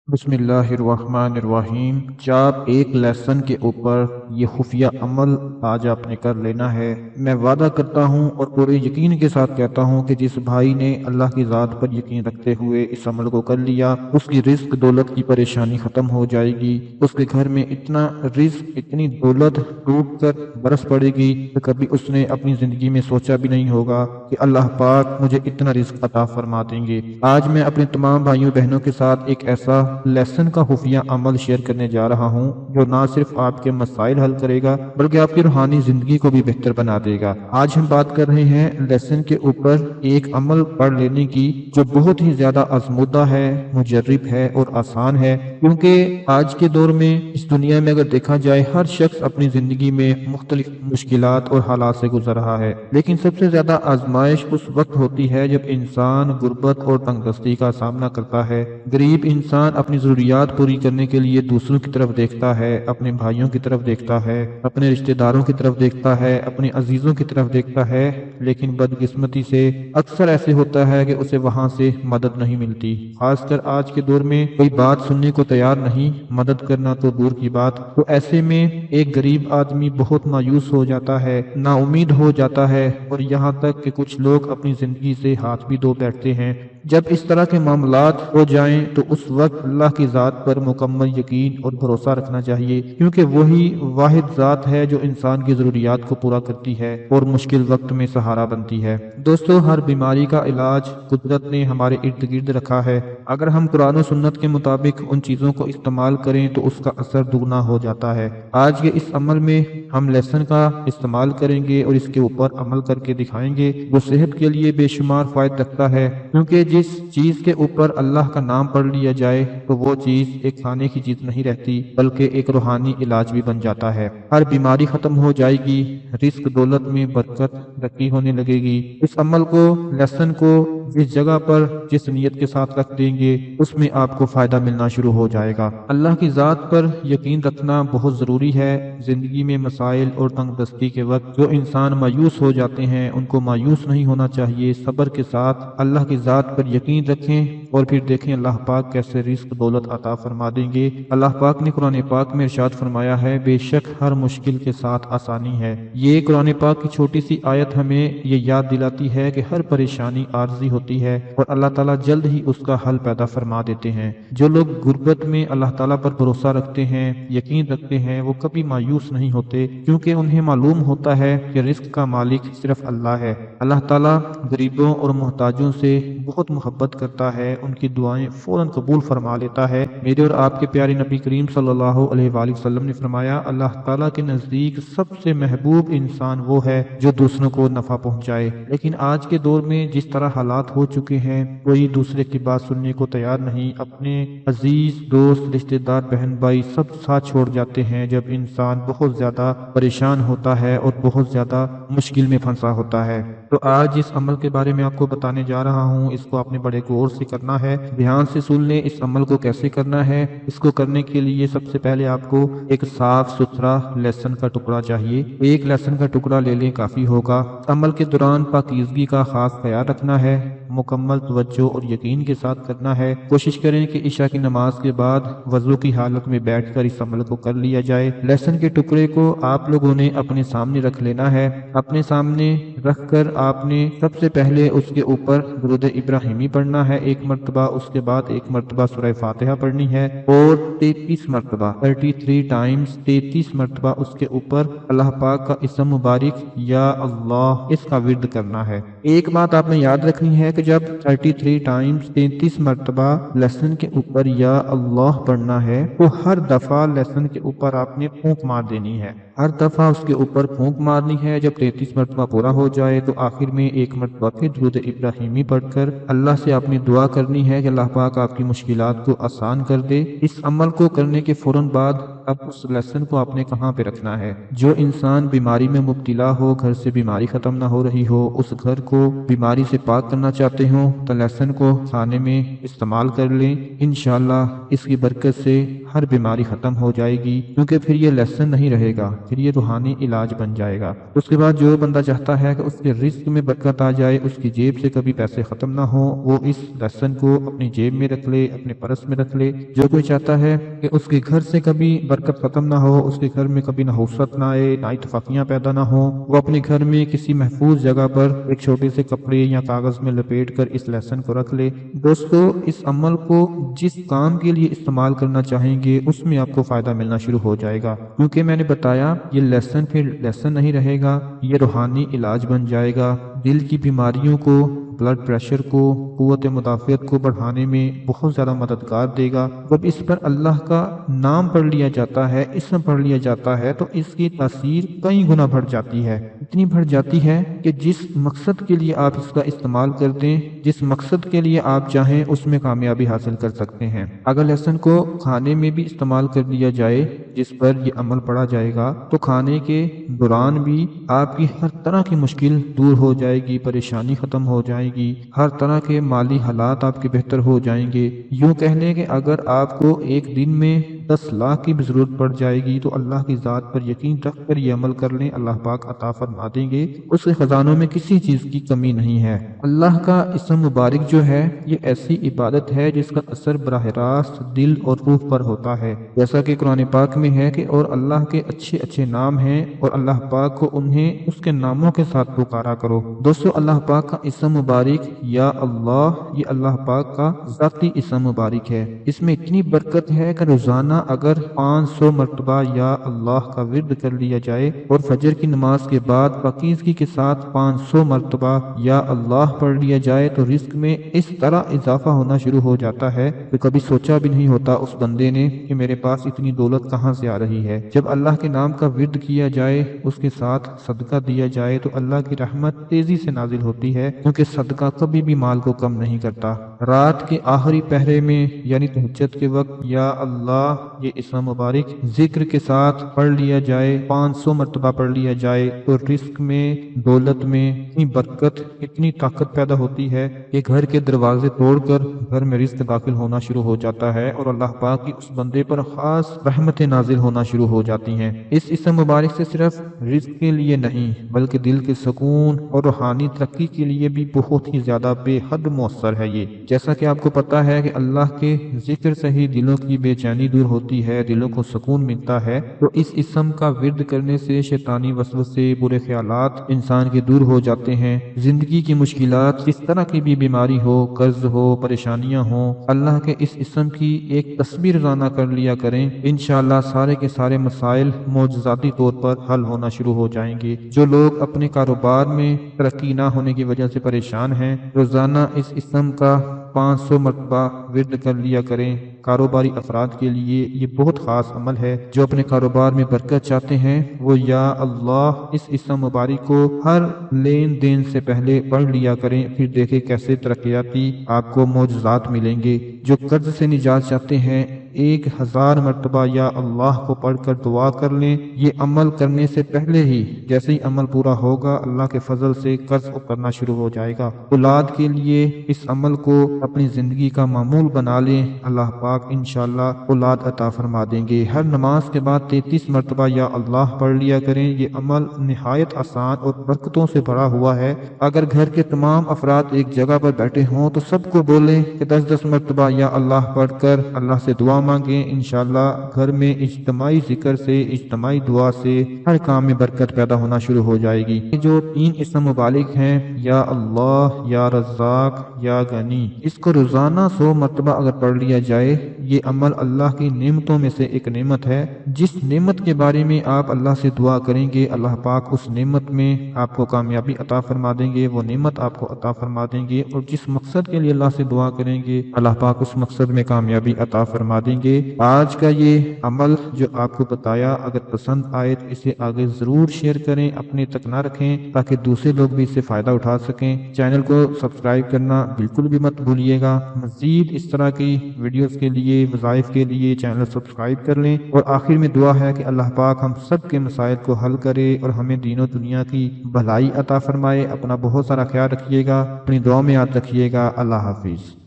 بسم اللہ الرحمن الرحیم۔ جاب ایک لیسن کے اوپر یہ خفیہ عمل آج آپ نے کر لینا ہے۔ میں وعدہ کرتا ہوں اور پورے یقین کے ساتھ کہتا ہوں کہ جس بھائی نے اللہ کی ذات پر یقین رکھتے ہوئے اس عمل کو کر لیا، اس کی رزق دولت کی پریشانی ختم ہو جائے گی۔ اس کے گھر میں اتنا رزق، اتنی دولت ڈوب کر برس پڑے گی کہ کبھی اس نے اپنی زندگی میں سوچا بھی نہیں ہوگا کہ اللہ پاک مجھے اتنا رزق عطا فرما دیں گے۔ آج میں اپنے تمام بھائیوں بہنوں کے ساتھ ایک ایسا لیسن کا خفیہ عمل شیئر کرنے جا رہا ہوں جو نہ صرف آپ کے مسائل حل کرے گا بلکہ آپ کی روحانی زندگی کو بھی بہتر بنا دے گا۔ آج ہم بات کر رہے ہیں لیسن کے اوپر ایک عمل پڑھ لینے کی جو بہت ہی زیادہ آزمودہ ہے، مجرب ہے اور آسان ہے، کیونکہ آج کے دور میں اس دنیا میں اگر دیکھا جائے ہر شخص اپنی زندگی میں مختلف مشکلات اور حالات سے گزر رہا ہے، لیکن سب سے زیادہ آزمائش اس وقت ہوتی ہے جب انسان غربت اور تنگ دستی کا سامنا کرتا ہے۔ غریب انسان اپنی ضروریات پوری کرنے کے لیے دوسروں کی طرف دیکھتا ہے، اپنے بھائیوں کی طرف دیکھتا ہے، اپنے رشتہ داروں کی طرف دیکھتا ہے، اپنے عزیزوں کی طرف دیکھتا ہے، لیکن بدقسمتی سے اکثر ایسے ہوتا ہے کہ اسے وہاں سے مدد نہیں ملتی۔ خاص کر آج کے دور میں کوئی بات سننے کو تیار نہیں، مدد کرنا تو دور کی بات۔ تو ایسے میں ایک غریب آدمی بہت مایوس ہو جاتا ہے، نا امید ہو جاتا ہے، اور یہاں تک کہ کچھ لوگ اپنی زندگی سے ہاتھ بھی دھو بیٹھتے ہیں۔ جب اس طرح کے معاملات ہو جائیں تو اس وقت اللہ کی ذات پر مکمل یقین اور بھروسہ رکھنا چاہیے، کیونکہ وہی واحد ذات ہے جو انسان کی ضروریات کو پورا کرتی ہے اور مشکل وقت میں سہارا بنتی ہے۔ دوستو، ہر بیماری کا علاج قدرت نے ہمارے ارد گرد رکھا ہے۔ اگر ہم قرآن و سنت کے مطابق ان چیزوں کو استعمال کریں تو اس کا اثر دگنا ہو جاتا ہے۔ آج کے اس عمل میں ہم لیسن کا استعمال کریں گے اور اس کے اوپر عمل کر کے دکھائیں گے، جو صحت کے لیے بے شمار فائدہ رکھتا ہے، کیونکہ جس چیز کے اوپر اللہ کا نام پڑھ لیا جائے تو وہ چیز ایک کھانے کی چیز نہیں رہتی بلکہ ایک روحانی علاج بھی بن جاتا ہے۔ ہر بیماری ختم ہو جائے گی، رزق دولت میں برکت رقی ہونے لگے گی۔ اس عمل کو، لیسن کو جس جگہ پر جس نیت کے ساتھ رکھ دیں گے اس میں آپ کو فائدہ ملنا شروع ہو جائے گا۔ اللہ کی ذات پر یقین رکھنا بہت ضروری ہے۔ زندگی میں مسائل اور تنگ دستی کے وقت جو انسان مایوس ہو جاتے ہیں ان کو مایوس نہیں ہونا چاہیے، صبر کے ساتھ اللہ کی ذات پر یقین رکھیں اور پھر دیکھیں اللہ پاک کیسے رزق دولت عطا فرما دیں گے۔ اللہ پاک نے قرآن پاک میں ارشاد فرمایا ہے، بے شک ہر مشکل کے ساتھ آسانی ہے۔ یہ قرآن پاک کی چھوٹی سی آیت ہمیں یہ یاد دلاتی ہے کہ ہر پریشانی عارضی ہوتی ہے اور اللہ تعالیٰ جلد ہی اس کا حل پیدا فرما دیتے ہیں۔ جو لوگ غربت میں اللہ تعالیٰ پر بھروسہ رکھتے ہیں، یقین رکھتے ہیں، وہ کبھی مایوس نہیں ہوتے، کیونکہ انہیں معلوم ہوتا ہے کہ رزق کا مالک صرف اللہ ہے۔ اللہ تعالیٰ غریبوں اور محتاجوں سے بہت محبت کرتا ہے، ان کی دعائیں فوراً قبول فرما لیتا ہے۔ میرے اور آپ کے پیارے نبی کریم صلی اللہ علیہ وآلہ وسلم نے فرمایا، اللہ تعالیٰ کے نزدیک سب سے محبوب انسان وہ ہے جو دوسروں کو نفع پہنچائے۔ لیکن آج کے دور میں جس طرح حالات ہو چکے ہیں، کوئی دوسرے کی بات سننے کو تیار نہیں، اپنے عزیز دوست، رشتہ دار، بہن بھائی سب ساتھ چھوڑ جاتے ہیں جب انسان بہت زیادہ پریشان ہوتا ہے اور بہت زیادہ مشکل میں پھنسا ہوتا ہے۔ تو آج اس عمل کے بارے میں آپ کو بتانے جا رہا ہوں، اس کو آپ نے بڑے غور سے کرنا ہے، دھیان سے سن لیں اس عمل کو کیسے کرنا ہے۔ اس کو کرنے کے لیے سب سے پہلے آپ کو ایک صاف ستھرا لہسن کا ٹکڑا چاہیے۔ ایک لہسن کا ٹکڑا لے لیں، کافی ہوگا۔ عمل کے دوران پاکیزگی کا خاص خیال رکھنا ہے، مکمل توجہ اور یقین کے ساتھ کرنا ہے۔ کوشش کریں کہ عشاء کی نماز کے بعد وضو کی حالت میں بیٹھ کر اس عمل کو کر لیا جائے۔ لہسن کے ٹکڑے کو آپ لوگوں نے اپنے سامنے رکھ لینا ہے۔ اپنے سامنے رکھ کر آپ نے سب سے پہلے اس کے اوپر درود ابراہیمی پڑھنا ہے 1 مرتبہ، اس کے بعد 1 مرتبہ سورہ فاتحہ پڑھنی ہے اور 33 مرتبہ 33 ٹائمز 33 مرتبہ اس کے اوپر اللہ پاک کا اسم مبارک یا اللہ اس کا ورد کرنا ہے۔ ایک بات آپ نے یاد رکھنی ہے کہ جب 33 ٹائمز 33 مرتبہ لہسن کے اوپر یا اللہ پڑھنا ہے تو ہر دفعہ لہسن کے اوپر آپ نے پھونک مار دینی ہے، ہر دفعہ اس کے اوپر پھونک مارنی ہے۔ جب 33 مرتبہ پورا ہو جائے تو آخر میں 1 مرتبہ پھر درود ابراہیمی پڑھ کر اللہ سے آپ نے دعا کرنی ہے کہ اللہ پاک آپ کی مشکلات کو آسان کر دے۔ اس عمل کو کرنے کے فوراً بعد اب اس لہسن کو آپ نے کہاں پہ رکھنا ہے؟ جو انسان بیماری میں مبتلا ہو، گھر سے بیماری ختم نہ ہو رہی ہو، اس گھر کو بیماری سے پاک کرنا چاہتے ہوں تو لہسن کو کھانے میں استعمال کر لیں۔ انشاءاللہ اس کی برکت سے ہر بیماری ختم ہو جائے گی، کیونکہ پھر یہ لیسن نہیں رہے گا، پھر یہ روحانی علاج بن جائے گا۔ اس کے بعد جو بندہ چاہتا ہے کہ اس کے رزق میں برکت آ جائے، اس کی جیب سے کبھی پیسے ختم نہ ہو، وہ اس لیسن کو اپنی جیب میں رکھ لے، اپنے پرس میں رکھ لے۔ جو کوئی چاہتا ہے کہ اس کے گھر سے کبھی برکت ختم نہ ہو، اس کے گھر میں کبھی نحوست نہ آئے، نہ اتفاقیاں پیدا نہ ہو، وہ اپنے گھر میں کسی محفوظ جگہ پر ایک چھوٹے سے کپڑے یا کاغذ میں لپیٹ کر اس لیسن کو رکھ لے۔ دوستو، اس عمل کو جس کام کے لیے استعمال کرنا چاہیں گے اس میں آپ کو فائدہ ملنا شروع ہو جائے گا، کیونکہ میں نے بتایا یہ لیسن پھر لیسن نہیں رہے گا، یہ روحانی علاج بن جائے گا۔ دل کی بیماریوں کو، بلڈ پریشر کو، قوت مدافعت کو بڑھانے میں بہت زیادہ مددگار دے گا۔ جب اس پر اللہ کا نام پڑھ لیا جاتا ہے، اسم پڑھ لیا جاتا ہے، تو اس کی تاثیر کئی گنا بڑھ جاتی ہے، اتنی بڑھ جاتی ہے کہ جس مقصد کے لیے آپ اس کا استعمال کر دیں، جس مقصد کے لیے آپ چاہیں، اس میں کامیابی حاصل کر سکتے ہیں۔ اگر لہسن کو کھانے میں بھی استعمال کر لیا جائے، جس پر یہ عمل پڑھا جائے گا، تو کھانے کے دوران بھی آپ کی ہر طرح کی مشکل دور ہو جائے گی، پریشانی ختم ہو جائے گی، ہر طرح کے مالی حالات آپ کے بہتر ہو جائیں گے۔ یوں کہہ لیں کہ اگر آپ کو ایک دن میں 10 لاکھ کی بھی ضرورت پڑ جائے گی تو اللہ کی ذات پر یقین رکھ کر یہ عمل کر لیں، اللہ پاک عطا فرما دیں گے۔ اس کے خزانوں میں کسی چیز کی کمی نہیں ہے۔ اللہ کا اسم مبارک جو ہے، یہ ایسی عبادت ہے جس کا اثر براہ راست دل اور روح پر ہوتا ہے، جیسا کہ قرآن پاک میں ہے کہ اور اللہ کے اچھے اچھے نام ہیں اور اللہ پاک کو انہیں اس کے ناموں کے ساتھ پکارا کرو۔ دوستو، اللہ پاک کا اسم مبارک یا اللہ، یہ اللہ پاک کا ذاتی اسم مبارک ہے۔ اس میں اتنی برکت ہے کہ روزانہ اگر 500 مرتبہ یا اللہ کا ورد کر لیا جائے اور فجر کی نماز کے بعد پاکیزگی کے ساتھ 500 مرتبہ یا اللہ پڑھ لیا جائے تو رزق میں اس طرح اضافہ ہونا شروع ہو جاتا ہے کہ کبھی سوچا بھی نہیں ہوتا اس بندے نے کہ میرے پاس اتنی دولت کہاں سے آ رہی ہے۔ جب اللہ کے نام کا ورد کیا جائے، اس کے ساتھ صدقہ دیا جائے تو اللہ کی رحمت تیزی سے نازل ہوتی ہے، کیونکہ صدقہ کبھی بھی مال کو کم نہیں کرتا۔ رات کے آخری پہرے میں یعنی تہجد کے وقت یا اللہ یہ اسم مبارک ذکر کے ساتھ پڑھ لیا جائے، 500 مرتبہ پڑھ لیا جائے تو رزق میں، دولت میں اتنی برکت، اتنی طاقت پیدا ہوتی ہے کہ گھر کے دروازے توڑ کر گھر میں رزق داخل ہونا شروع ہو جاتا ہے اور اللہ پاک کی اس بندے پر خاص رحمتیں نازل ہونا شروع ہو جاتی ہیں۔ اس اسم مبارک سے صرف رزق کے لیے نہیں بلکہ دل کے سکون اور روحانی ترقی کے لیے بھی بہت ہی زیادہ بے حد مؤثر ہے۔ یہ جیسا کہ آپ کو پتا ہے کہ اللہ کے ذکر سے ہی دلوں کی بے چینی دور ہوتی ہے، دلوں کو سکون ملتا ہے، تو اس اسم کا ورد کرنے سے شیطانی وسوسے، برے خیالات انسان کے دور ہو جاتے ہیں۔ زندگی کی مشکلات، جس طرح کی بھی بیماری ہو، قرض ہو، پریشانیاں ہوں، اللہ کے اس اسم کی ایک تصویر روزانہ کر لیا کریں، انشاءاللہ سارے کے سارے مسائل معجزاتی طور پر حل ہونا شروع ہو جائیں گے۔ جو لوگ اپنے کاروبار میں ترقی نہ ہونے کی وجہ سے پریشان ہیں، روزانہ اس اسم کا 500 مرتبہ ورد کر لیا کریں۔ کاروباری افراد کے لیے یہ بہت خاص عمل ہے۔ جو اپنے کاروبار میں برکت چاہتے ہیں وہ یا اللہ اس اسم مبارک کو ہر لین دین سے پہلے پڑھ لیا کریں، پھر دیکھیں کیسے ترقیاتی آپ کو معجزات ملیں گے۔ جو قرض سے نجات چاہتے ہیں 1000 مرتبہ یا اللہ کو پڑھ کر دعا کر لیں۔ یہ عمل کرنے سے پہلے ہی جیسے ہی عمل پورا ہوگا، اللہ کے فضل سے قرض اترنا شروع ہو جائے گا۔ اولاد کے لیے اس عمل کو اپنی زندگی کا معمول بنا لیں، اللہ پاک انشاءاللہ اولاد عطا فرما دیں گے۔ ہر نماز کے بعد 33 مرتبہ یا اللہ پڑھ لیا کریں۔ یہ عمل نہایت آسان اور برکتوں سے بھرا ہوا ہے۔ اگر گھر کے تمام افراد ایک جگہ پر بیٹھے ہوں تو سب کو بولیں کہ 10 مرتبہ یا اللہ پڑھ کر اللہ سے دعا مانگیں، انشاءاللہ گھر میں اجتماعی ذکر سے، اجتماعی دعا سے ہر کام میں برکت پیدا ہونا شروع ہو جائے گی۔ جو 3 اسم مبارک ہیں، یا اللہ، یا رزاق، یا غنی، اس کو روزانہ 100 مرتبہ اگر پڑھ لیا جائے، یہ عمل اللہ کی نعمتوں میں سے ایک نعمت ہے۔ جس نعمت کے بارے میں آپ اللہ سے دعا کریں گے، اللہ پاک اس نعمت میں آپ کو کامیابی عطا فرما دیں گے، وہ نعمت آپ کو عطا فرما دیں گے، اور جس مقصد کے لیے اللہ سے دعا کریں گے، اللہ پاک اس مقصد میں کامیابی عطا فرما دیں گے۔ آج کا یہ عمل جو آپ کو بتایا، اگر پسند آئے تو اسے آگے ضرور شیئر کریں، اپنے تک نہ رکھیں تاکہ دوسرے لوگ بھی اس سے فائدہ اٹھا سکیں۔ چینل کو سبسکرائب کرنا بالکل بھی مت بھولیے گا۔ مزید اس طرح کی ویڈیوز کے لیے، وظائف کے لیے چینل سبسکرائب کر لیں، اور آخر میں دعا ہے کہ اللہ پاک ہم سب کے مسائل کو حل کرے اور ہمیں دین و دنیا کی بھلائی عطا فرمائے۔ اپنا بہت سارا خیال رکھیے گا، اپنی دعا میں یاد رکھیے گا۔ اللہ حافظ۔